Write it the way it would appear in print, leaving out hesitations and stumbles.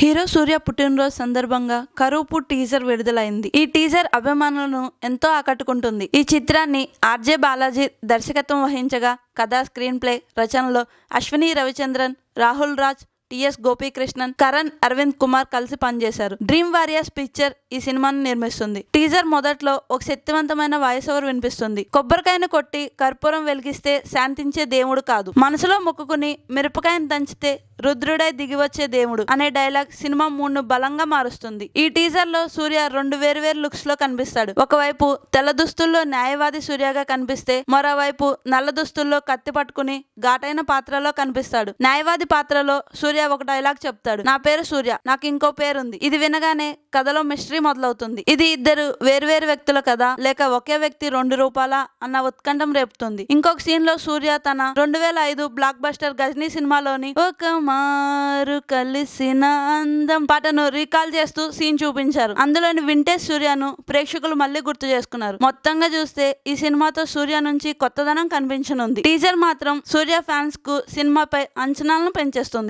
Hero సూర్య పుట్టినరోజు సందర్భంగా కరూపు teaser విడుదలైంది. ఈ టీజర్ అభిమానులను ఎంతో ఆకట్టుకుంటుంది. ఈ చిత్రాన్ని ఆర్జే బాలాజీ దర్శకత్వం వహించగా కథ, స్క్రీన్ ప్లే, రచనలో అశ్విని రవిచంద్రన్, రాహుల్ రాజ్, టిఎస్ గోపీకృష్ణన్, కరణ్ అరవింద్ కుమార్ కలిసి పనిచేశారు. డ్రీమ్ వారియర్స్ పిక్చర్ ఈ సినిమాను నిర్మిస్తుంది. టీజర్ మొదట్లో ఒక శక్తివంతమైన వాయిస్ ఓవర్ వినిపిస్తుంది. కొబ్బరికాయను కొట్టి కర్పూరం వెలిగిస్తే శాంతించే దేవుడు కాదు, మనసులో మొక్కుకుని మిరపకాయను దంచితే రుద్రుడై దిగివచ్చే దేవుడు అనే డైలాగ్ సినిమా మూడ్ను బలంగా మారుస్తుంది. ఈ టీజర్ లో సూర్య రెండు వేరువేరు లుక్స్ లో కనిపిస్తాడు. ఒకవైపు తెల్ల దుస్తుల్లో న్యాయవాది సూర్యగా కనిపిస్తే, మరోవైపు నల్ల దుస్తుల్లో కత్తి పట్టుకుని ఘాటైన పాత్రలో కనిపిస్తాడు. న్యాయవాది పాత్రలో సూర్య ఒక డైలాగ్ చెప్తాడు, నా పేరు సూర్య, నాకు ఇంకో పేరుంది. ఇది వినగానే కథలో మిస్టరీ మొదలవుతుంది. ఇది ఇద్దరు వేర్వేరు వ్యక్తుల కథ, లేక ఒకే వ్యక్తి రెండు రూపాలా అన్న ఉత్కంఠం రేపుతుంది. ఇంకొక సీన్ లో సూర్య తన 2005 బ్లాక్ బస్టర్ గజనీ సినిమాలోని ఒక మారు కలిసిన అందం పాటను రీకాల్ చేస్తూ సీన్ చూపించారు. అందులోని వింటేజ్ సూర్యను ప్రేక్షకులు మళ్ళీ గుర్తు చేసుకున్నారు. మొత్తంగా చూస్తే ఈ సినిమాతో సూర్య నుంచి కొత్తదనం కనిపించనుంది. టీజర్ మాత్రం సూర్య ఫ్యాన్స్ కు సినిమాపై అంచనాలను పెంచేస్తుంది.